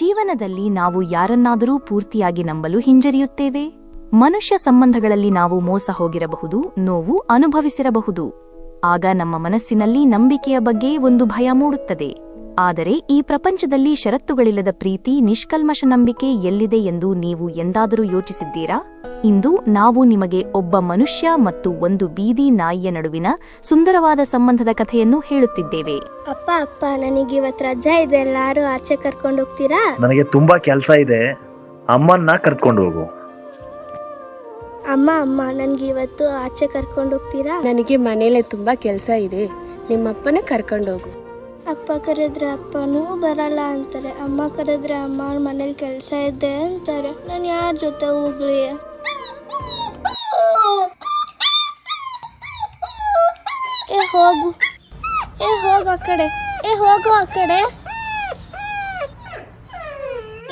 ಜೀವನದಲ್ಲಿ ನಾವು ಯಾರನ್ನಾದರೂ ಪೂರ್ತಿಯಾಗಿ ನಂಬಲು ಹಿಂಜರಿಯುತ್ತೇವೆ. ಮನುಷ್ಯ ಸಂಬಂಧಗಳಲ್ಲಿ ನಾವು ಮೋಸ ಹೋಗಿರಬಹುದು, ನೋವು ಅನುಭವಿಸಿರಬಹುದು. ಆಗ ನಮ್ಮ ಮನಸ್ಸಿನಲ್ಲಿ ನಂಬಿಕೆಯ ಬಗ್ಗೆ ಒಂದು ಭಯ ಮೂಡುತ್ತದೆ. ಆದರೆ ಈ ಪ್ರಪಂಚದಲ್ಲಿ ಷರತ್ತುಗಳಿಲ್ಲದ ಪ್ರೀತಿ, ನಿಷ್ಕಲ್ಮಶ ನಂಬಿಕೆ ಎಲ್ಲಿದೆ ಎಂದು ನೀವು ಎಂದಾದರೂ ಯೋಚಿಸಿದ್ದೀರಾ? ಇಂದು ನಾವು ನಿಮಗೆ ಒಬ್ಬ ಮನುಷ್ಯ ಮತ್ತು ಒಂದು ಬೀದಿ ನಾಯಿಯ ನಡುವಿನ ಸುಂದರವಾದ ಸಂಬಂಧದ ಕಥೆಯನ್ನು ಹೇಳುತ್ತಿದ್ದೇವೆ. ಅಪ್ಪ ನನಗಿವತ್ತು ರಜಾ ಇದೆ, ಎಲ್ಲಾರು ಆಚೆ ಕರ್ಕೊಂಡು ಹೋಗ್ತೀರಾ? ನನಗೆ ತುಂಬಾ ಕೆಲಸ ಇದೆ, ಅಮ್ಮನ್ನ ಕರ್ಕೊಂಡು ಹೋಗು. ಅಮ್ಮ ನನ್ಗಿವತ್ತು ಆಚೆ ಕರ್ಕೊಂಡು ಹೋಗ್ತೀರಾ? ನನಗೆ ಮನೇಲೆ ತುಂಬಾ ಕೆಲಸ ಇದೆ, ನಿಮ್ಮಪ್ಪನೇ ಕರ್ಕೊಂಡು ಹೋಗು. ಅಪ್ಪ ಕರೆದ್ರೆ ಅಪ್ಪನೂ ಬರಲ್ಲ ಅಂತಾರೆ, ಅಮ್ಮ ಕರೆದ್ರೆ ಅಮ್ಮ ಮನೇಲಿ ಕೆಲಸ ಇದೆ ಅಂತಾರೆ. ನಾನು ಯಾರ ಜೊತೆ ಹೋಗ್ಲಿ? ಹೋಗು ಆ ಕಡೆ.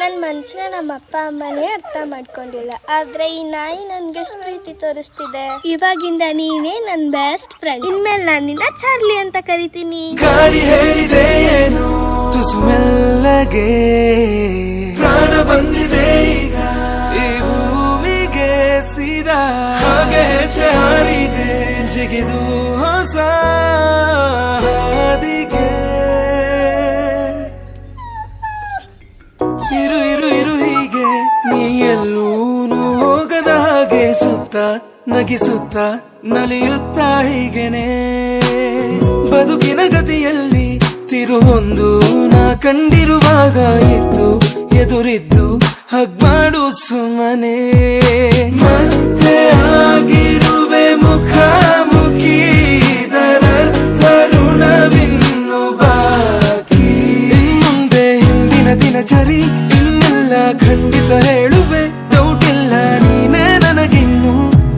ನನ್ನ ಮನ್ಸನ್ನ ನಮ್ಮ ಅಪ್ಪ ಅಮ್ಮನೇ ಅರ್ಥ ಮಾಡ್ಕೊಂಡಿಲ್ಲ, ಆದ್ರೆ ಈ ನಾಯಿ ನನ್ಗೆಷ್ಟು ಪ್ರೀತಿ ತೋರಿಸ್ತಿದೆ. ಇವಾಗಿಂದ ನೀನೇ ನನ್ ಬೆಸ್ಟ್ ಫ್ರೆಂಡ್, ಇನ್ಮೇಲೆ ನಾನು ನಿನ್ನ ಚಾರ್ಲಿ ಅಂತ ಕರಿತೀನಿ. ಗಾಳಿ ಹೇಳಿದೆ ಏನು ತುಸು ಮೆಲ್ಲಗೆ, ಪ್ರಾಣ ಬಂದಿದೆ ಈಗ ಈ ಭೂಮಿಗೆ ಸೀದಾ, ಹಾಗೆ ಹೆಜ್ಜೆ ಹಾಡಿದೆ ಜಿಗಿದು ಹೊಸ ಹಾದಿಗೆ. ಇರು ಇರು ಇರು ಹೀಗೆ, ನೀ ಎಲ್ಲೂನು ಹೋಗದ ಹಾಗೆ, ಸುತ್ತ ನಗಿಸುತ್ತ ನಲಿಯುತ್ತ ಹೀಗೆನೆ. ಬದುಕಿನ ಗತಿಯಲ್ಲಿ ತಿರುವೊಂದು ನಾ ಕಂಡಿರುವಾಗ ಎದ್ದು ಎದುರಿದ್ದು ಹಗ್ಮಾಡು ಸುಮ್ಮನೆ. ಮತ್ತೆ ಆಗಿರುವೆ ಮುಖಾಮುಖಿ, ಇದರರ್ಥ ಋಣವಿನ್ನು ಬಾಕಿ. ಇನ್ನುಂದೆ ಹಿಂದಿನ ದಿನಚರಿ ಇನ್ನೆಲ್ಲ ಖಂಡಿತ ಹೇಳುವೆ, ಡೌಟ್ ಇಲ್ಲ ನೀನೇ ನನಗಿನ್ನು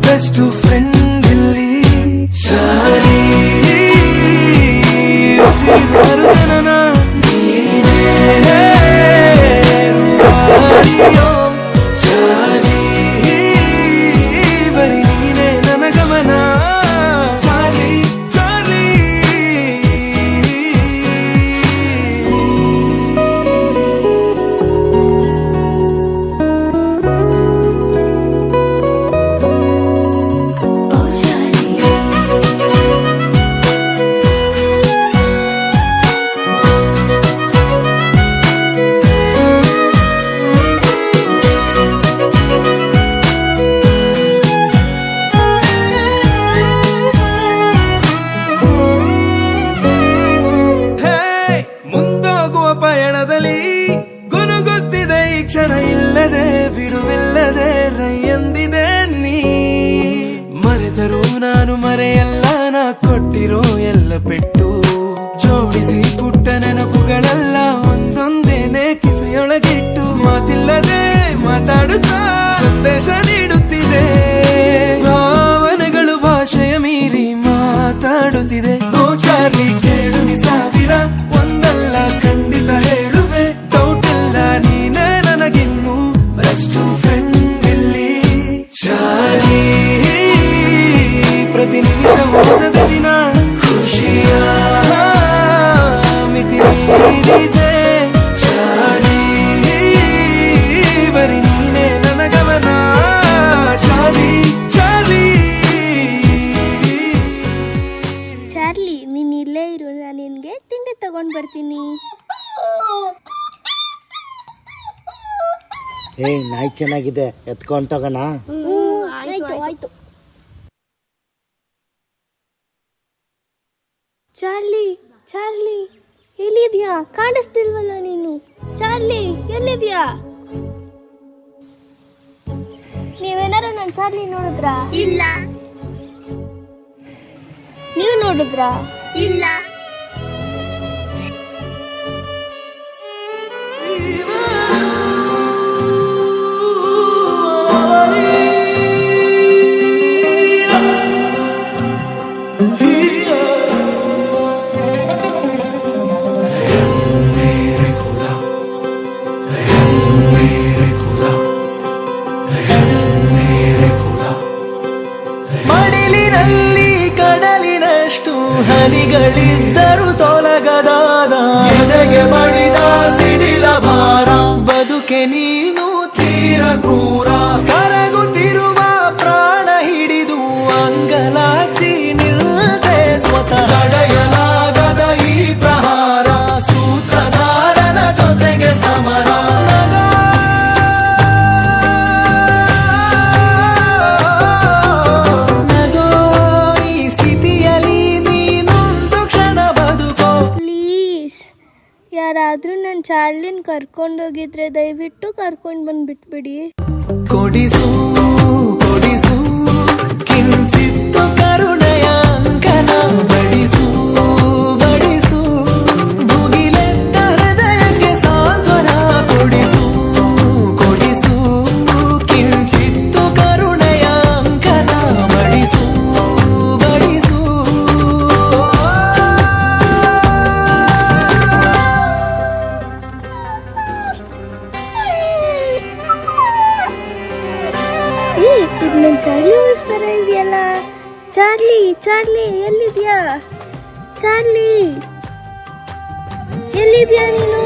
ಬೆಸ್ಟ್ ಫ್ರೆಂಡ್ ಇಲ್ಲಿ. ಶಾಲಿ ಮರುಜನನ ನೀನೇ ಶಾಲಿ, ಬರೀ ನೀನೇ ನನ್ನ ಗಮನ. ಚಾಲಿ ಚಾಲಿ ಪಯಣದಲ್ಲಿ ಗುನುಗುತ್ತಿದೆ ಈ ಕ್ಷಣ, ಇಲ್ಲದೆ ಬಿಡುವಿಲ್ಲದೆ ರೈಯಂದಿದೆ ನೀ. ಮರೆತರೂ ನಾನು ಮರೆಯಲ್ಲ, ನಾ ಕೊಟ್ಟಿರೋ ಎಲ್ಲ ಪೆಟ್ಟು ಜೋಡಿಸಿ ಪುಟ್ಟ ನೆನಪುಗಳೆಲ್ಲ ಒಂದೊಂದೇನೆ ಕಿಸೆಯೊಳಗಿಟ್ಟು, ಮಾತಿಲ್ಲದೆ ಮಾತಾಡುತ್ತಾ ಸಂದೇಶ ನೀಡುತ್ತಿದೆ. ಭಾವನೆಗಳು ಭಾಷೆಯ ಮೀರಿ ಮಾತಾಡುತ್ತಿದೆ. ಓ ಚಾರ್ಲಿ ಕೇಳು ನೀ ಸಾವಿರ ಒಂದಲ್ಲ ಖಂಡಿತ ಹೇಳುವೆ, ಡೌಟ್ ಇಲ್ಲ ನೀನೇ ನನಗಿನ್ನು ಬೆಸ್ಟ್ ಫ್ರೆಂಡ್ ಇಲ್ಲಿ. ಚಾರ್ಲಿ ಪ್ರತಿ ನಿಮಿಷ ಹೊಸದ ದಿನ, ಖುಷಿಯ ಮಿತಿ ಮೀರಿದೆ. ಚಾರ್ಲಿ ಬರೀ ನೀನೇ ನನ್ನ ಗಮನ. ಚಾರ್ಲಿ ಚಾರ್ಲಿ ಚಾರ್ಲಿ ನೀನ್ ಇಲ್ಲೇ ಇರು, ನಾನು ನಿನ್ಗೆ ತಿಂಡಿ ತಗೊಂಡ್ ಬರ್ತೀನಿ. ನಾಯಿ ಚೆನ್ನಾಗಿದೆ, ಎತ್ಕೊಂಡೋಗೋಣ. ಆಯ್ತು. ಚಾರ್ಲಿ ಎಲ್ಲಿದ್ಯಾ? ಕಾಣಿಸ್ತಿಲ್ವಲ್ಲ ನೀನು. ಚಾರ್ಲಿ ಎಲ್ಲಿದ್ಯಾ? ನೀವೇನಾರು ನನ್ನ ಚಾರ್ಲಿ ನೋಡಿದ್ರಾ? ಇಲ್ಲ. ನೀವು ನೋಡಿದ್ರಾ? ಇಲ್ಲ. ಮಡಿಲಿನಲ್ಲಿ ಕಡಲಿನಷ್ಟು ಹನಿಗಳಿದ್ದರು ತೊಲಗದಾದ, ಎದೆಗೆ ಮಡಿದ ಸಿಡಿಲ ಭಾರ. ನೀನು ತೀರ ಕ್ರೂರ ಕರಗುತ್ತಿರುವ ಪ್ರಾಣ ಹಿಡಿದು ಅಂಗಲಾಚಿ ನಿಲ್ದೆ ಸ್ವತಃ ತಡೆಯಲಾಗದ ಈ ಪ್ರಹಾರ ಸೂತ್ರಧಾರನ ಜೊತೆಗೆ ಸಮರ ನಗೋ ಈ ಸ್ಥಿತಿಯಲ್ಲಿ ನೀನೊಂದು ಕ್ಷಣ ಬದುಕೋ. ಪ್ಲೀಸ್ ಯಾರಾದರೂ ನನ್ನ ಚಾರ್ಲಿನ್ ಕರ್ಕೊಂಡೋಗಿದ್ರೆ ದಯವಿಟ್ಟು ಕರ್ಕೊಂಡು ಬಂದ್ಬಿಟ್ಬಿಡಿ. ಕೊಡಿಸು ಕೊಡಿಸು ಕಿಂಚಿತ್ತು ಕರುಣೆಯ ಅಂಕನ ಬಡಿಸು ಬಡಿಸು ಮುಗಿಲೆತ್ತ ಹೃದಯಕ್ಕೆ ಸಾಂತ್ವನ ಕೊಡಿಸು ಕೊಡಿಸು ಕಿಂಚಿತ್ತು ಕರುಣೆಯ ಅಂಕನ ಬಡಿಸು ಬಡಿಸು. ಇದು ನನ್ನ ಚಾರ್ಲಿ ವಾಯ್ಸ್ ಥರ ಇದೆಯಲ್ಲ. ಚಾರ್ಲಿ ಚಾರ್ಲಿ ಎಲ್ಲಿದ್ಯಾ? ಚಾರ್ಲಿ ಎಲ್ಲಿದ್ಯಾ ನೀನು?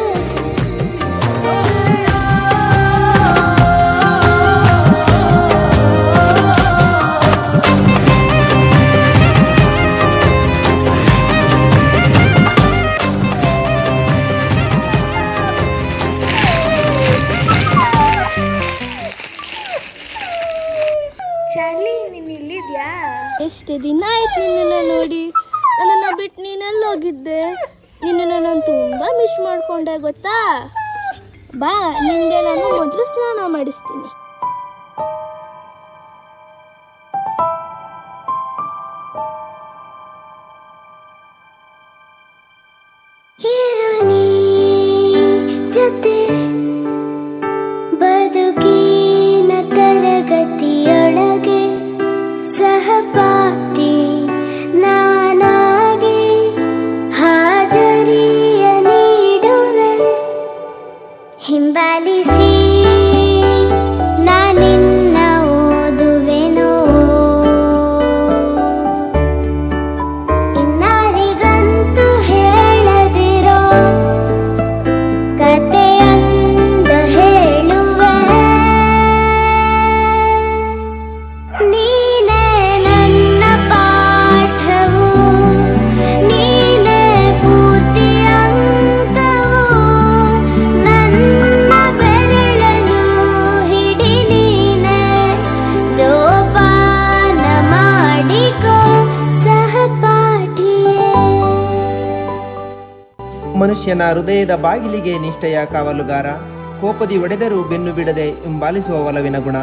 ಚಾರ್ಲಿ ನೀನು ಇಲ್ಲಿದ್ಯಾ? ಎಷ್ಟು ದಿನ ಆಯ್ತು ನಿನ್ನನ್ನು ನೋಡಿ. ನನ್ನನ್ನು ಬಿಟ್ಟು ನೀನೆಲ್ಲಿ ಹೋಗಿದ್ದೆ? ನಿನ್ನನ್ನು ನಾನು ತುಂಬ ಮಿಸ್ ಮಾಡ್ಕೊಂಡೆ ಗೊತ್ತಾ. ಬಾ ನಿನಗೆ ನಾನು ಮೊದಲು ಸ್ನಾನ ಮಾಡಿಸ್ತೀನಿ. ಜೊತೆ ಬದುಕಿನ ತರಗತಿಯೊಳಗೆ ಸಹಪಾಠಿ ನಾನಾಗಿ ಹಾಜರಿಯ ನೀಡುವೆ. ಹಿಂಬಾಲಿಸಿ ನಾನಿನ್ನ ಓದುವೆನೋ. ಇನ್ನಾರಿಗಂತೂ ಹೇಳದಿರೋ ಕತೆಯಂದ ಹೇಳುವೆ. ನೀನೇ ನನ್ನ ಪಾಠವು, ನೀನೇ ಪೂರ್ತಿ ಅಂಕವು. ನನ್ನ ಬೆರಳನ್ನು ಹಿಡಿ ನೀನೆ ಜೋಪಾನ ಮಾಡಿಕೋ ಸಹಪಾಠಿಯೇ. ಮನುಷ್ಯನ ಹೃದಯದ ಬಾಗಿಲಿಗೆ ನಿಷ್ಠೆಯ ಕಾವಲುಗಾರ, ಕೋಪದಿ ಒಡೆದರೂ ಬೆನ್ನು ಬಿಡದೆ ಹಿಂಬಾಲಿಸುವ ಒಲವಿನ ಗುಣ.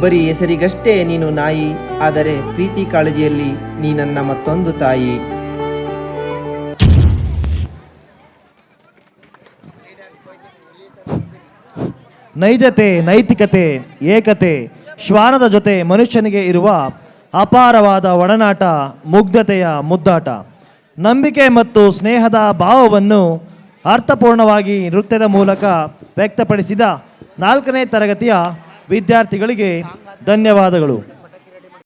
ಬರೀ ಹೆಸರಿಗಷ್ಟೇ ನೀನು ನಾಯಿ, ಆದರೆ ಪ್ರೀತಿ ಕಾಳಜಿಯಲ್ಲಿ ನೀ ನನ್ನ ಮತ್ತೊಂದು ತಾಯಿ. ನೈಜತೆ, ನೈತಿಕತೆ, ಏಕತೆ, ಶ್ವಾನದ ಜೊತೆ ಮನುಷ್ಯನಿಗೆ ಇರುವ ಅಪಾರವಾದ ಒಡನಾಟ, ಮುಗ್ಧತೆಯ ಮುದ್ದಾಟ, ನಂಬಿಕೆ ಮತ್ತು ಸ್ನೇಹದ ಭಾವವನ್ನು ಅರ್ಥಪೂರ್ಣವಾಗಿ ನೃತ್ಯದ ಮೂಲಕ ವ್ಯಕ್ತಪಡಿಸಿದ 4ನೇ ತರಗತಿಯ ವಿದ್ಯಾರ್ಥಿಗಳಿಗೆ ಧನ್ಯವಾದಗಳು.